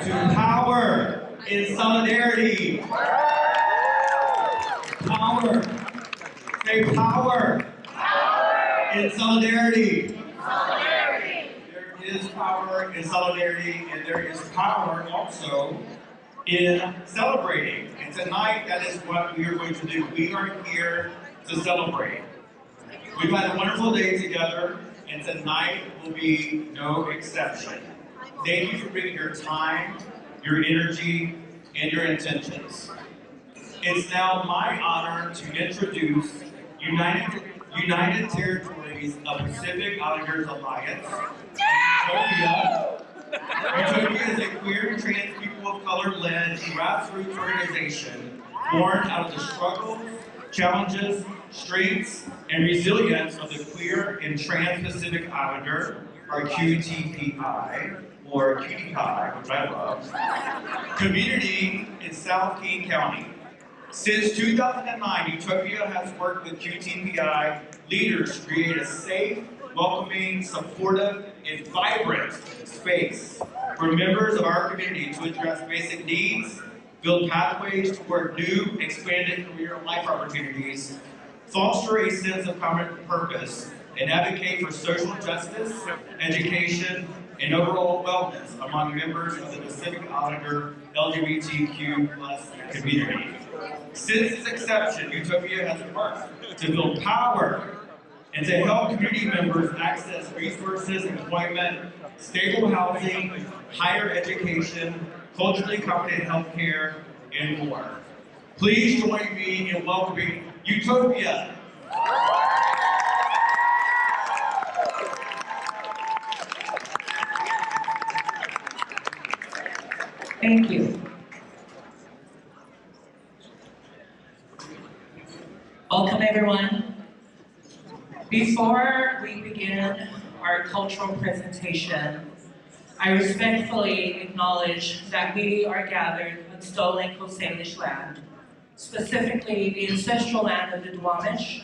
to power in solidarity. Power. Say power. In solidarity. There is power in solidarity, and there is power also in celebrating. And tonight, that is what we are going to do. We are here to celebrate. We've had a wonderful day together, and tonight will be no exception. Thank you for bringing your time, your energy, and your intentions. It's now my honor to introduce United Territories of Pacific Islanders Alliance, UTOPIA. UTOPIA is a queer and trans people of color-led grassroots organization born out of the struggles, challenges, strengths, and resilience of the queer and trans Pacific Islander, or QTPI, or QTPI, which I love, community in South King County. Since 2009, UTOPIA has worked with QTPI leaders to create a safe, welcoming, supportive, and vibrant space for members of our community to address basic needs, build pathways toward new, expanded career and life opportunities, foster a sense of common purpose, and advocate for social justice, education, and overall wellness among members of the Pacific Islander LGBTQ+ community. Since its inception, UTOPIA has worked to build power and to help community members access resources, employment, stable housing, higher education, culturally competent healthcare, and more. Please join me in welcoming UTOPIA. Thank you. Welcome, everyone. Before we begin our cultural presentation, I respectfully acknowledge that we are gathered on stolen Coast Salish land, specifically the ancestral land of the Duwamish,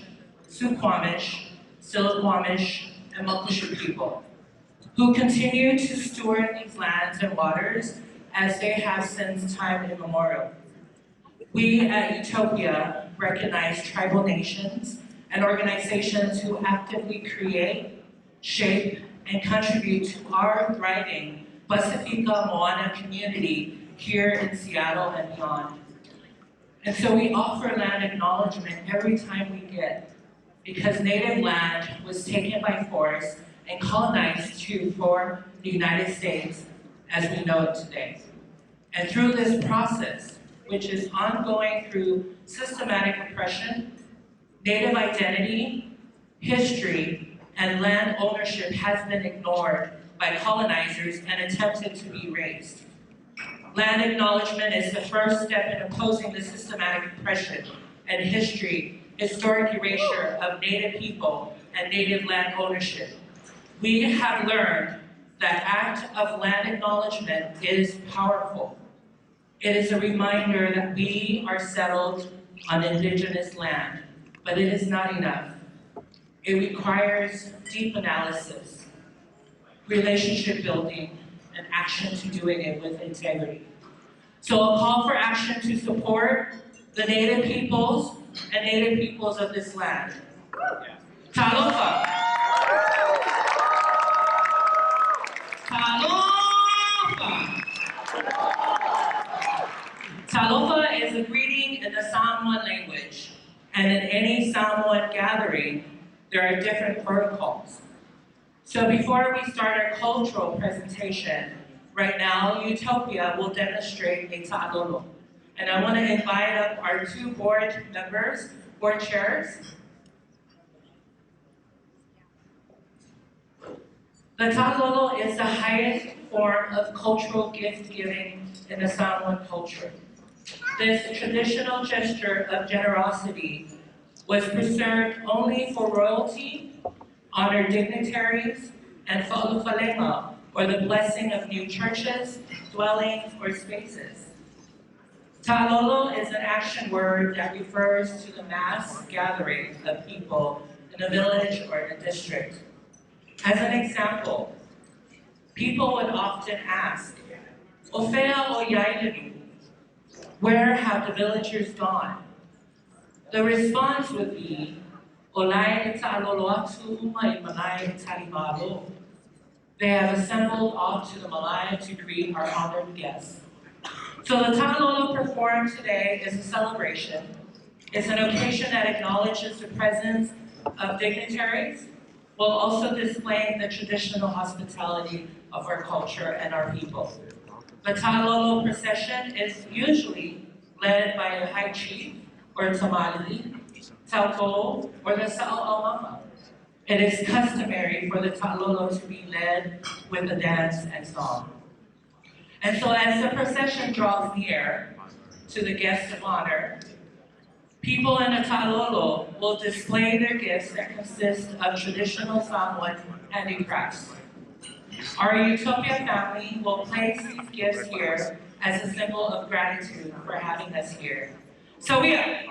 Suquamish, Stillaguamish, and Muckleshoot people, who continue to steward these lands and waters as they have since time immemorial. We at UTOPIA recognize tribal nations and organizations who actively create, shape, and contribute to our thriving Pacifica Moana community here in Seattle and beyond. And so we offer land acknowledgement every time we get, because native land was taken by force and colonized to form the United States as we know it today. And through this process, which is ongoing through systematic oppression, native identity, history, and land ownership has been ignored by colonizers and attempted to be erased. Land acknowledgement is the first step in opposing the systematic oppression and historic erasure of Native people and Native land ownership. We have learned that act of land acknowledgement is powerful. It is a reminder that we are settled on indigenous land, but it is not enough. It requires deep analysis, relationship building, and action to doing it with integrity. So a call for action to support the Native peoples and Native peoples of this land. Talofa. Talofa. Talofa is a greeting in the Samoan language, and in any Samoan gathering, there are different protocols. So before we start our cultural presentation, right now, UTOPIA will demonstrate a ta'alolo. And I want to invite up our two board members, board chairs. The ta'alolo is the highest form of cultural gift giving in the Samoan culture. This traditional gesture of generosity was preserved only for royalty, honored dignitaries, and fa'alufalenga, or the blessing of new churches, dwellings, or spaces. Ta'alolo is an action word that refers to the mass gathering of people in a village or in a district. As an example, people would often ask, Ofea o Yainanu, where have the villagers gone? The response would be, Olai Ta'aloloatu Umai Malai Talimalo. They have assembled off to the Malaya to greet our honored guests. So the Ta'alolo performed today is a celebration. It's an occasion that acknowledges the presence of dignitaries, while also displaying the traditional hospitality of our culture and our people. The Ta'alolo procession is usually led by a high chief, or tamali, tauko, or the sa'aumama. It is customary for the Ta'alolo to be led with a dance and song. And so as the procession draws near to the guests of honor, people in the Ta'alolo will display their gifts that consist of traditional Samoan handicrafts. Our Utopia family will place these gifts here as a symbol of gratitude for having us here. So we are.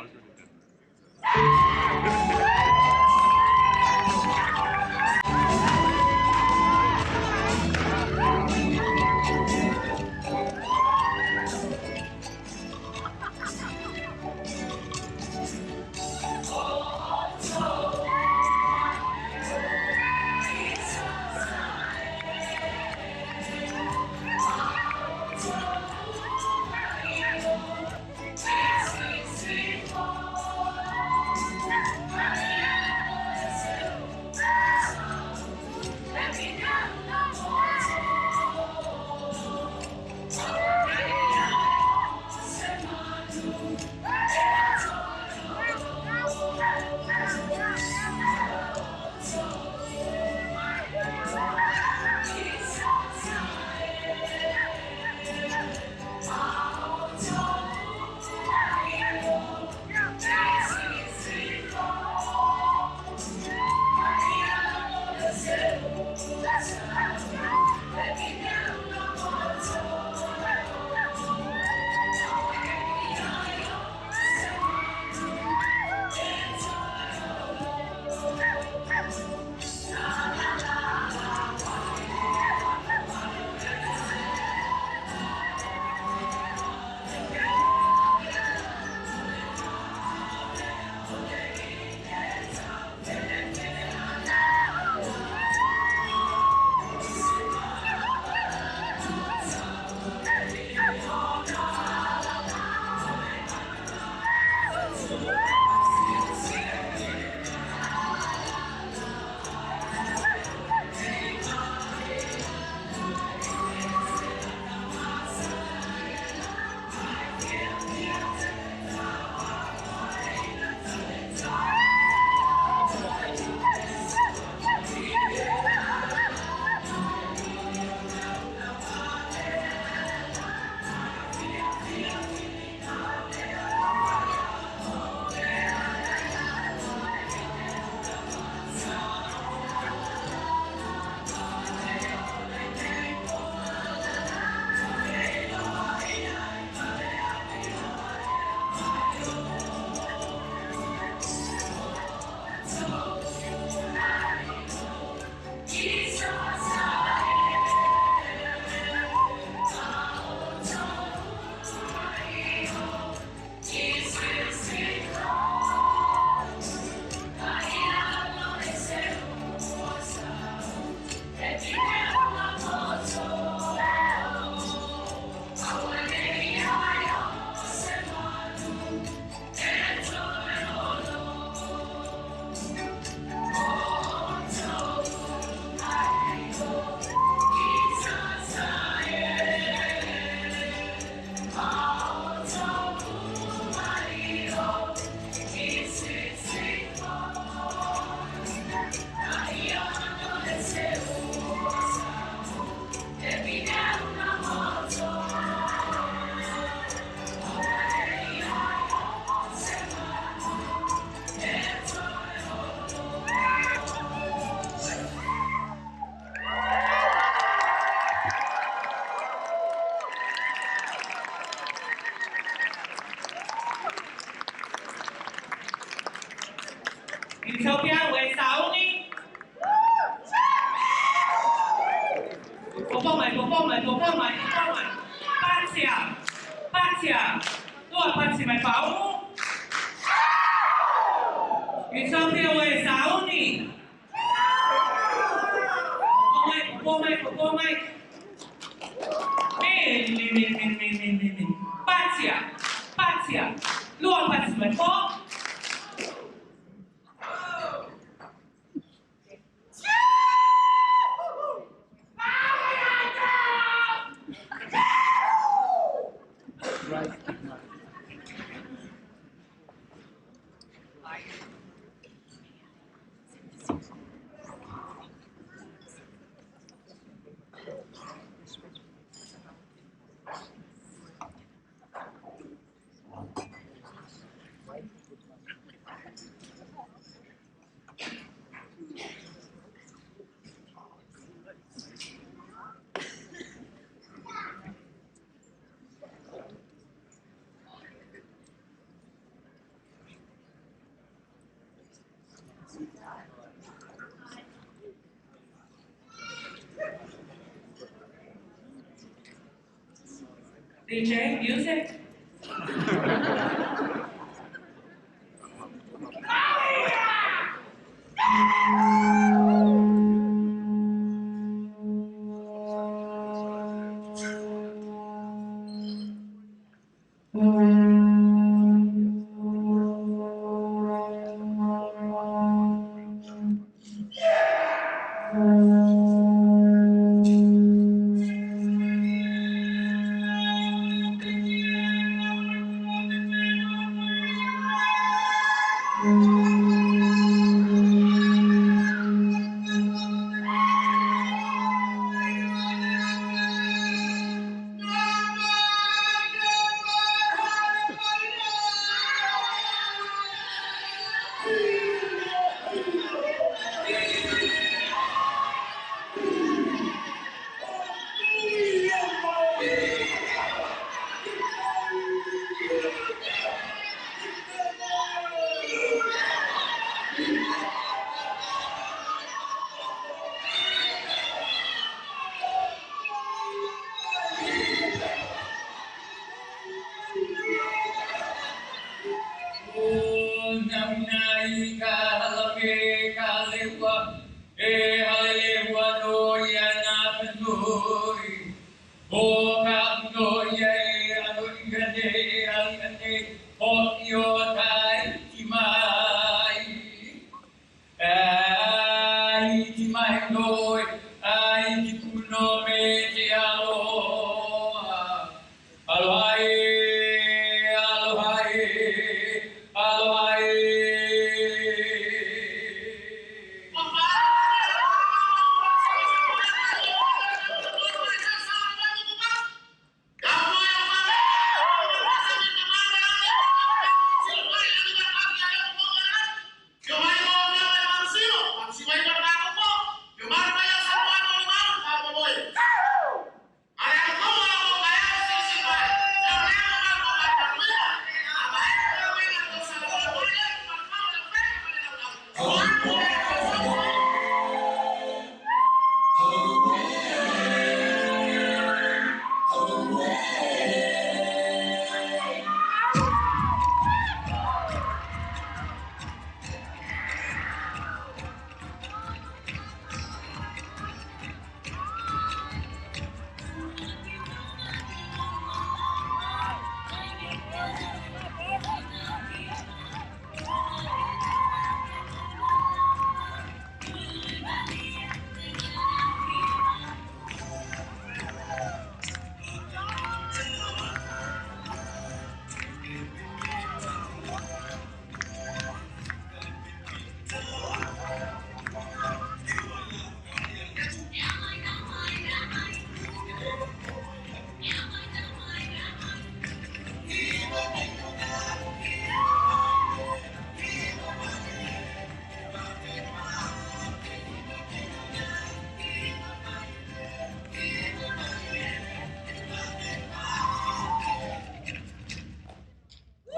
Utopia, wait, Sauni. Popomai. Patia. Lua Patia mai pau. UTOPIA way sauni. Go Mike. Min. Patia. Lua Patia mai pau. DJ, music.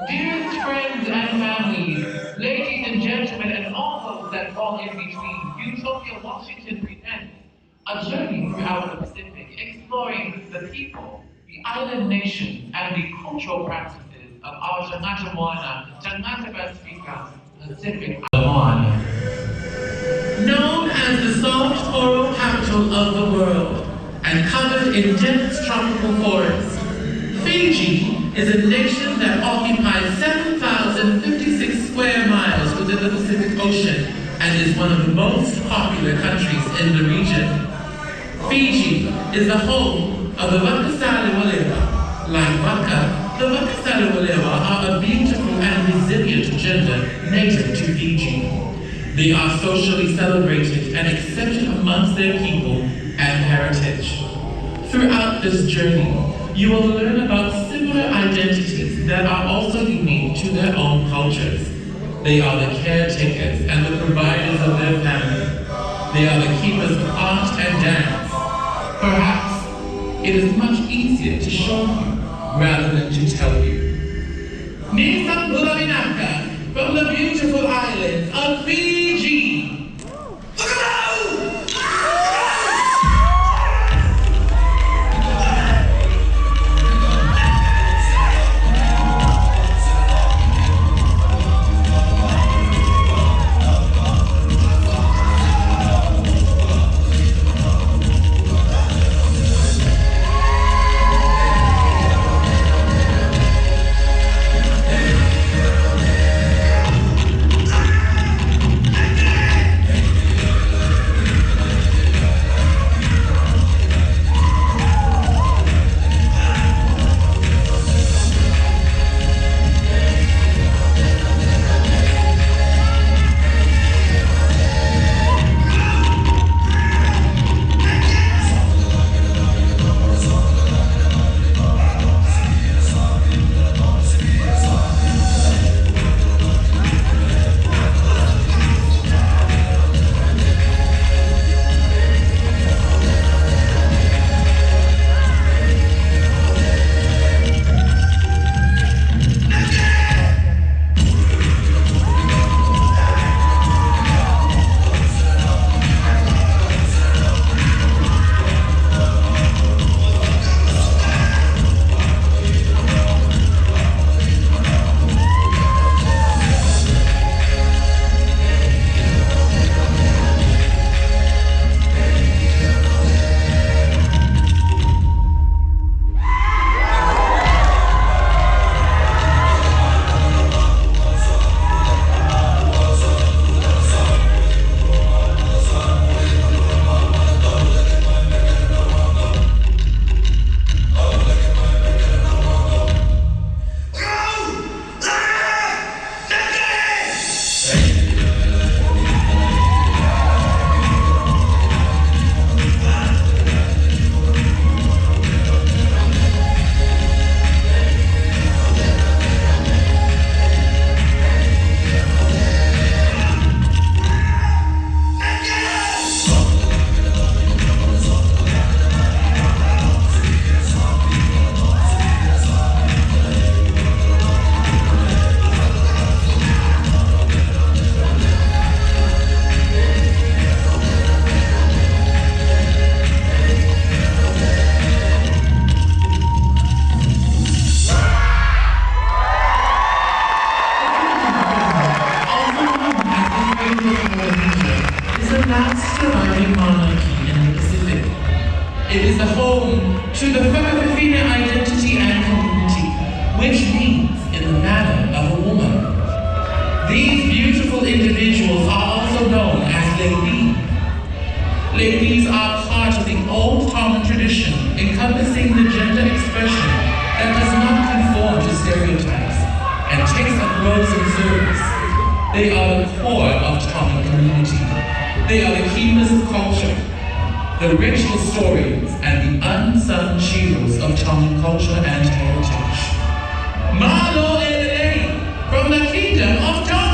Dearest friends and families, ladies and gentlemen, and all those that fall in between, Utopia Washington presents a journey throughout the Pacific, exploring the people, the island nations and the cultural practices of our Tangata Pasifika Pacific Moana. Known as the soft coral capital of the world and covered in dense tropical forests, Fiji is a nation that occupies 7,056 square miles within the Pacific Ocean and is one of the most popular countries in the region. Fiji is the home of the Vakasaliwalewa. Like Vaka, the Vakasaliwalewa are a beautiful and resilient gender native to Fiji. They are socially celebrated and accepted amongst their people and heritage. Throughout this journey, you will learn about similar identities that are also unique to their own cultures. They are the caretakers and the providers of their family. They are the keepers of art and dance. Perhaps it is much easier to show you rather than to tell you. Nisa Bulavinaka from the beautiful islands of Fiji. surviving monarchy in the Pacific. It is the home to the Whakawhine identity and community, which means in the manner of a woman. These beautiful individuals are also known as ladies. Ladies are part of the old Tongan tradition encompassing the gender expression that does not conform to stereotypes and takes up roles in service. They are the core of Tongan community. They are the keepers of culture, the rich historians and the unsung heroes of Tongan culture and heritage. Malo Elele from the Kingdom of Tonga!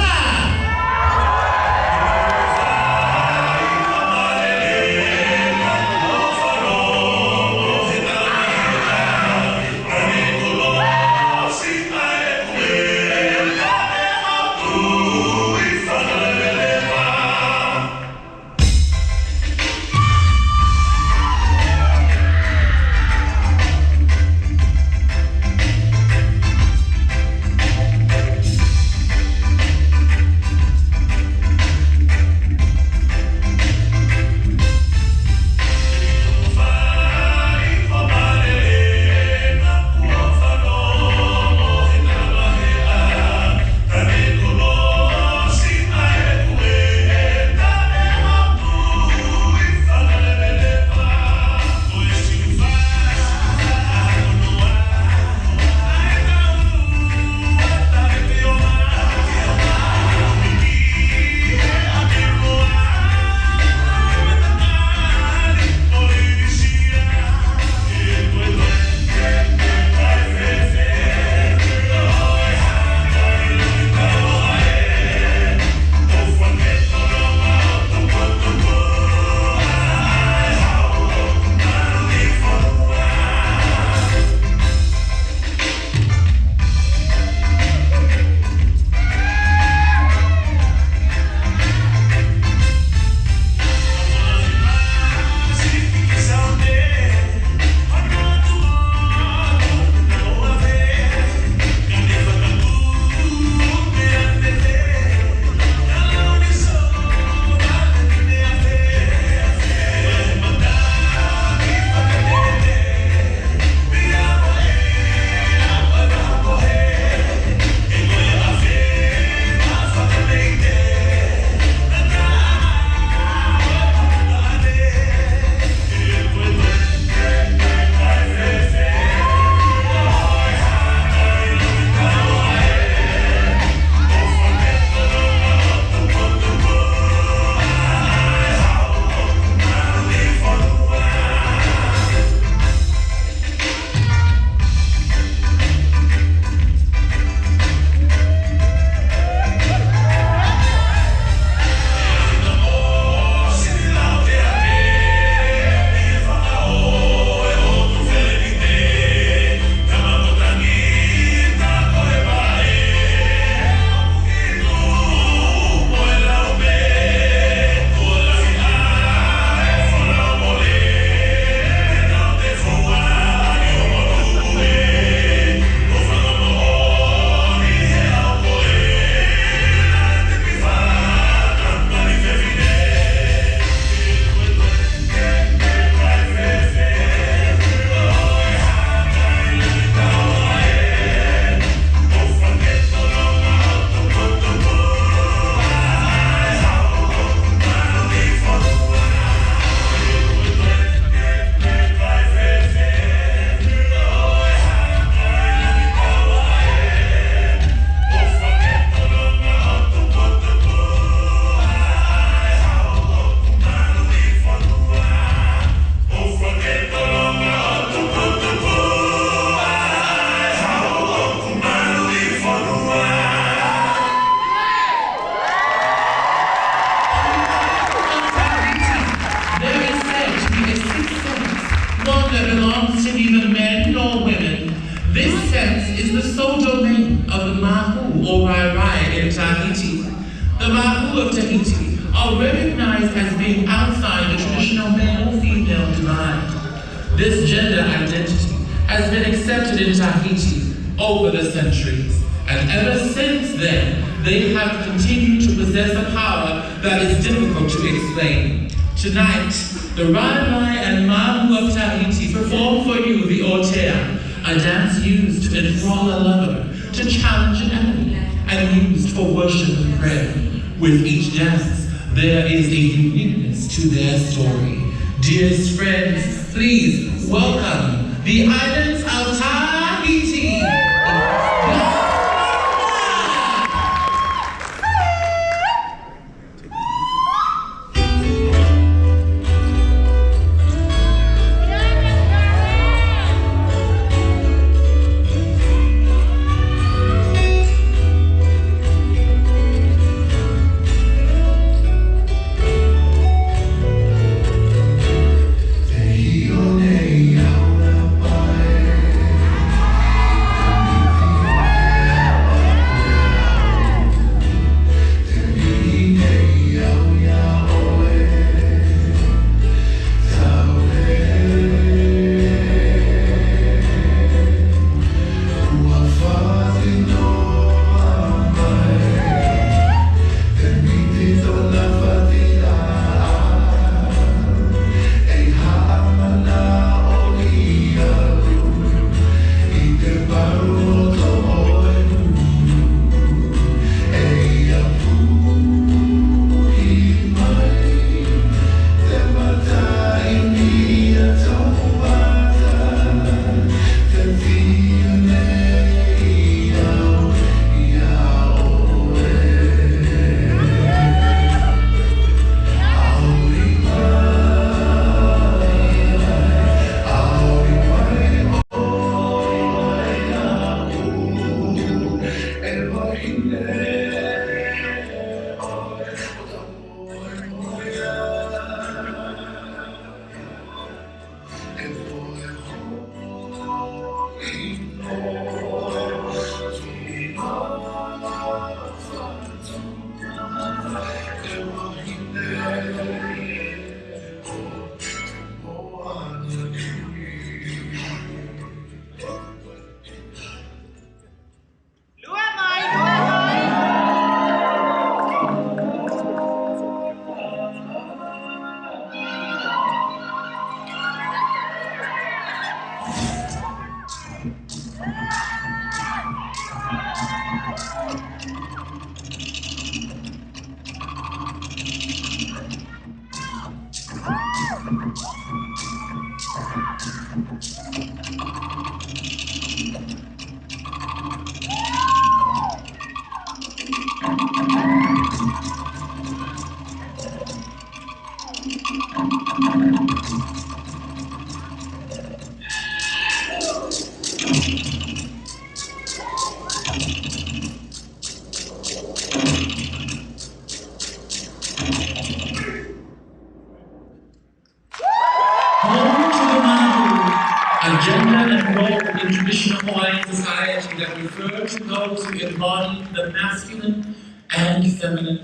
Tahiti are recognized as being outside the traditional male-female divide. This gender identity has been accepted in Tahiti over the centuries, and ever since then, they have continued to possess a power that is difficult to explain. Tonight, the Rairai and Mahu of Tahiti perform for you the Otea, a dance used to enthrall a lover, to challenge an enemy, and used for worship and prayer. With each dance, there is a uniqueness to their story. Dearest friends, please welcome the islands of Tahiti.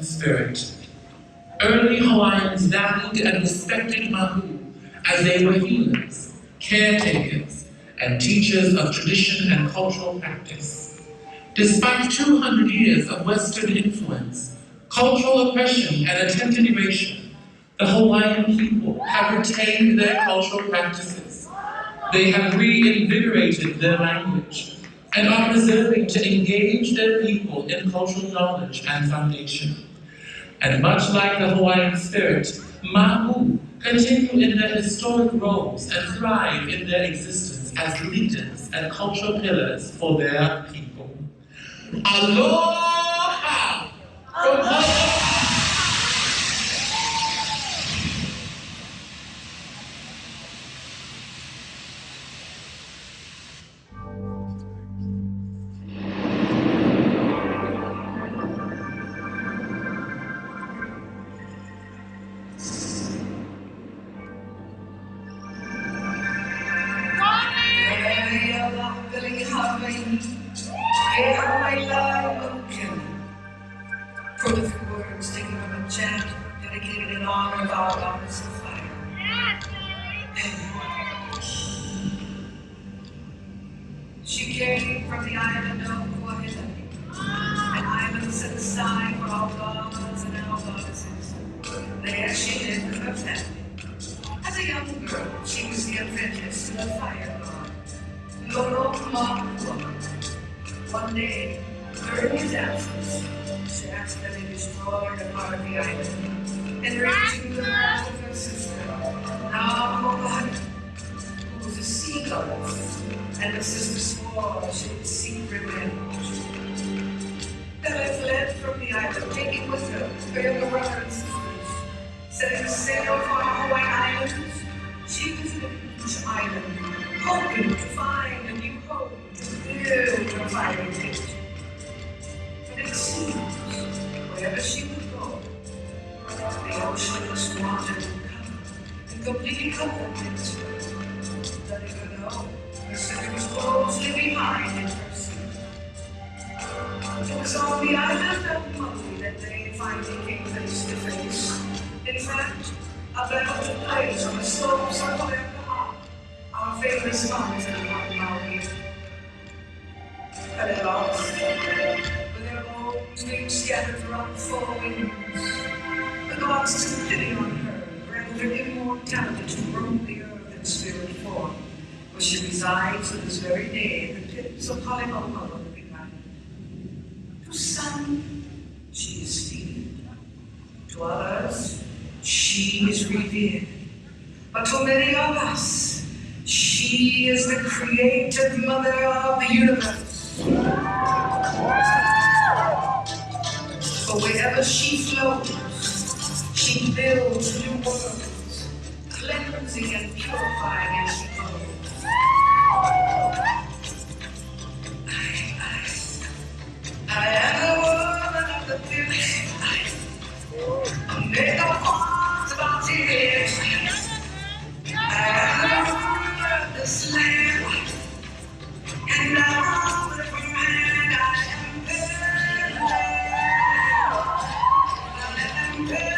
Spirit. Early Hawaiians valued and respected Mahu as they were healers, caretakers, and teachers of tradition and cultural practice. Despite 200 years of Western influence, cultural oppression, and attempted erasure, the Hawaiian people have retained their cultural practices. They have reinvigorated their language and are preserving to engage their people in cultural knowledge and foundation. And much like the Hawaiian spirit, Mahu continue in their historic roles and thrive in their existence as leaders and cultural pillars for their people. Aloha! From Hawaii! For the few words taken from chant dedicated in honor of our goddess of fire. She came from the island of Hawaii, an island set aside for our gods and our goddesses. There she lived with her family. As a young girl, she was the apprentice to the fire god, Lolo Makuwa. One day, during his absence, she accidentally destroyed a part of the island, enriching the wrath of her sister, Nakuwa, who was a sea goddess, and the sister swore she would seek revenge. Bella fled from the island, taking with her her younger brother and sisters. Setting sail for Hawaii Islands, she visited each island, hoping to find a new home to build her fiery pit. But it seems, wherever she would go, the ocean's water would come and completely cover the pit. Letting her know her sister was closely behind in her sea. It was on the island of Maui that they finally came face to face. In fact, a battle took place on the slopes of Hawaii, our famous mountain on Maui. But at last, with their bones being scattered throughout the four winds, the gods took pity on her, granted her immortality to roam the earth in spirit form, where she resides to this very day in the pits of Honolulu. To some, she is feared. To others, she is revered. But to many of us, she is the creative mother of the universe. For wherever she flows, she builds new worlds, cleansing and purifying as she goes. I am the woman of the village. Make no qualms about it. I am the ruler of this land, and I hold it from hand. I am good.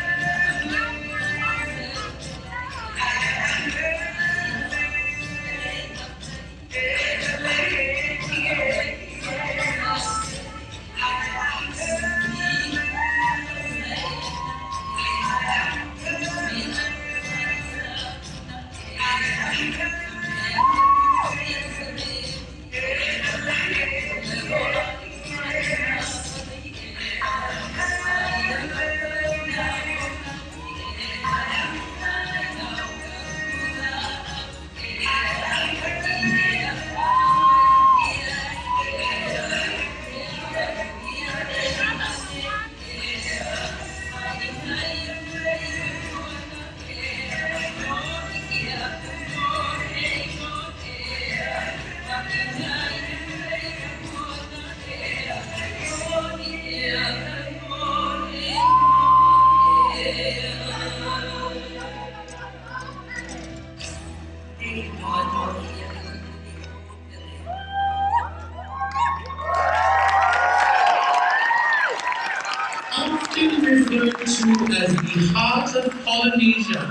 Often referred to as the heart of Polynesia,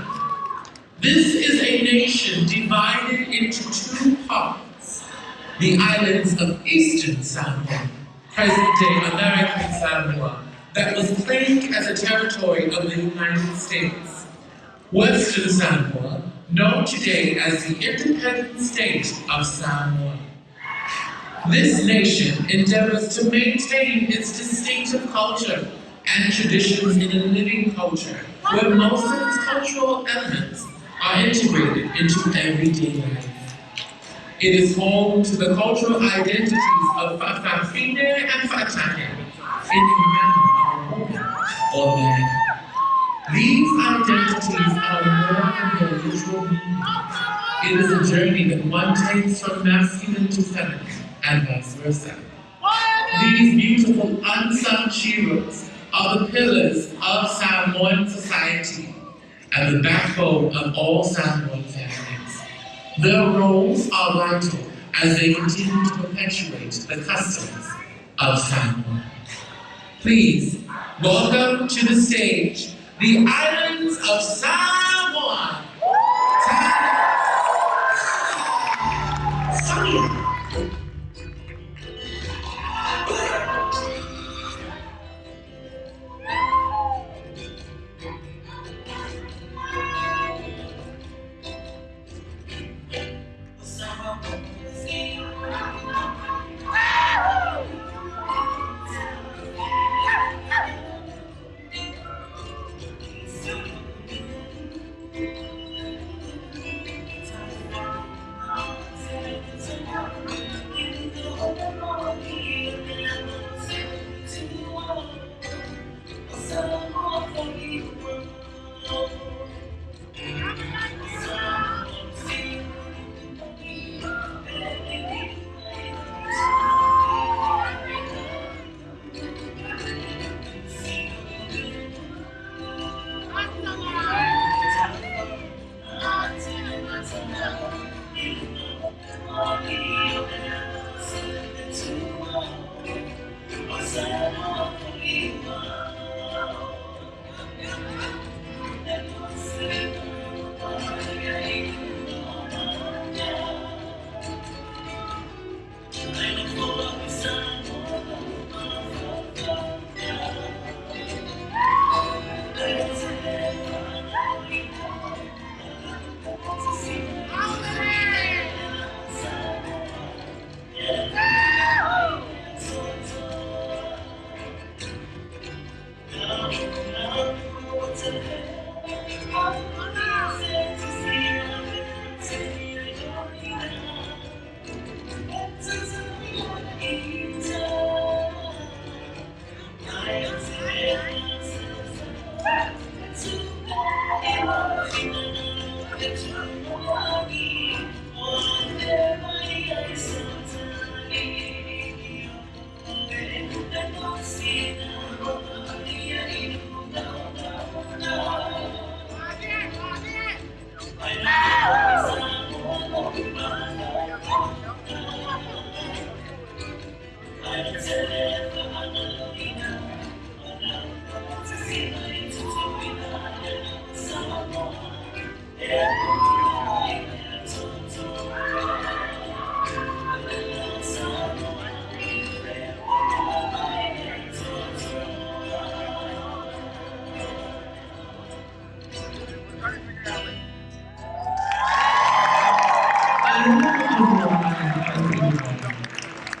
this is a nation divided into two parts: the islands of Eastern Samoa, present-day American Samoa, that was claimed as a territory of the United States; Western Samoa, known today as the independent state of Samoa. This nation endeavors to maintain its distinctive culture and traditions in a living culture, where most of its cultural elements are integrated into everyday life. It is home to the cultural identities of Fa'afine and Fa'atane, in the manner of woman or man. These identities are more than their literal meaning. It is a journey that one takes from masculine to feminine, and vice versa. These beautiful unsung heroes are the pillars of Samoan society and the backbone of all Samoan families. Their roles are vital as they continue to perpetuate the customs of Samoa. Please welcome to the stage the islands of Samoa.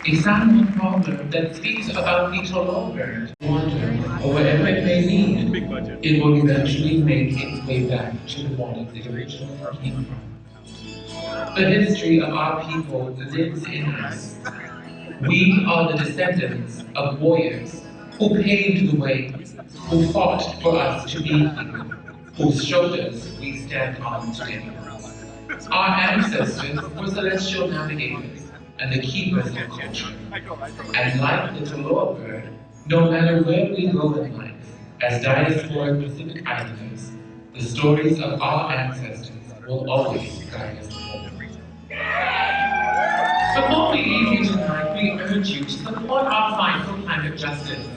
A Samoan proverb that speaks about the tolover, water, or whatever it may need, it will eventually make its way back to the waters it originally came from. The history of our people lives in us. We are the descendants of warriors who paved the way, who fought for us to be here, whose shoulders we stand on today. Our ancestors were celestial navigators and the keepers of culture. And like the Toloa bird, no matter where we go in life, as diasporic Pacific Islanders, the stories of our ancestors will always guide us home. Before we leave you tonight, we urge you to support our fight for climate justice.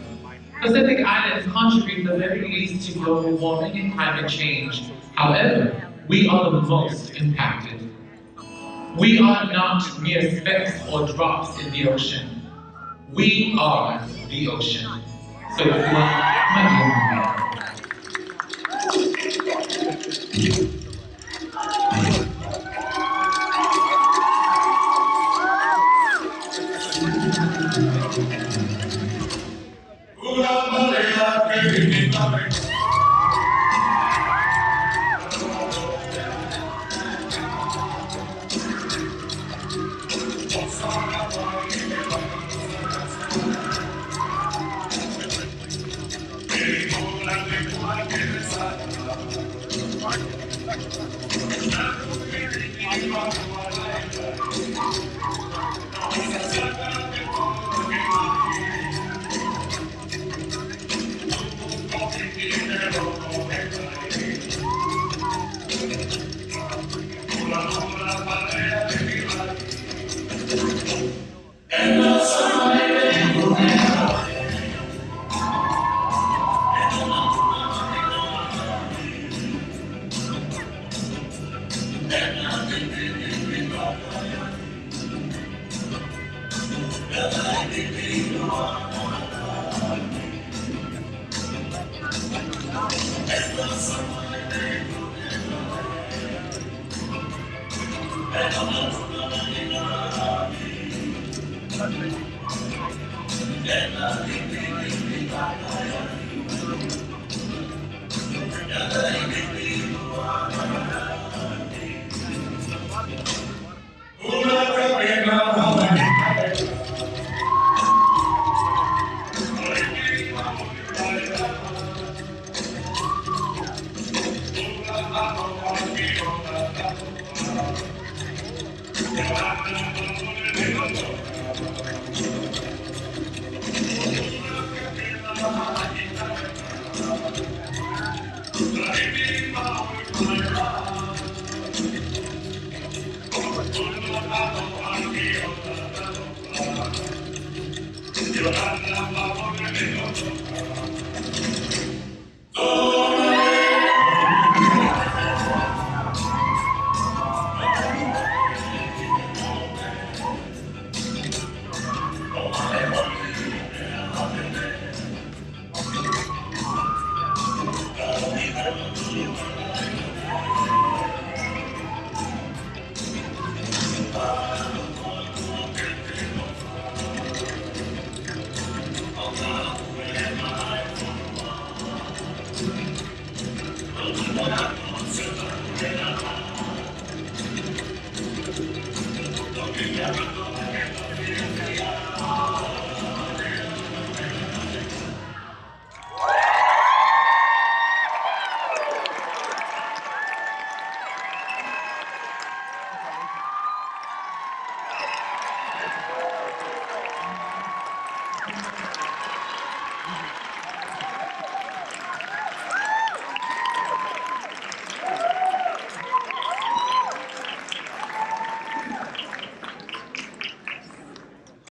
Pacific Islands contribute the very least to global warming and climate change. However, we are the most impacted. We are not mere specks or drops in the ocean. We are the ocean. So